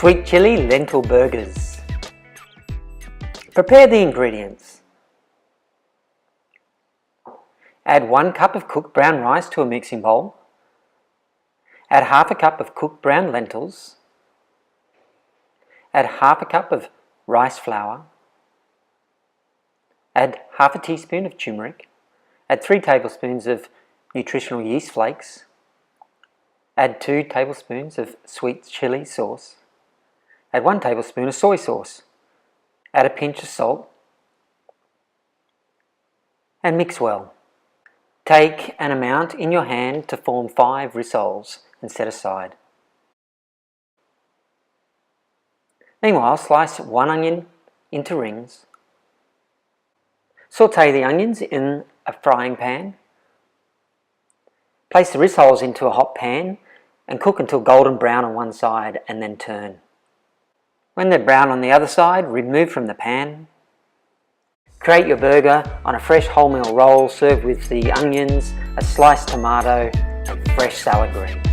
Sweet chili lentil burgers. Prepare the ingredients. Add 1 cup of cooked brown rice to a mixing bowl. Add half a cup of cooked brown lentils. Add half a cup of rice flour. Add half a teaspoon of turmeric. Add 3 tablespoons of nutritional yeast flakes. Add 2 tablespoons of sweet chili sauce. Add 1 tablespoon of soy sauce. Add a pinch of salt and mix well. Take an amount in your hand to form 5 rissoles and set aside. Meanwhile, slice 1 onion into rings. Saute the onions in a frying pan. Place the rissoles into a hot pan and cook until golden brown on one side and then turn. When they're brown on the other side, remove from the pan. Create your burger on a fresh wholemeal roll served with the onions, a sliced tomato and fresh salad greens.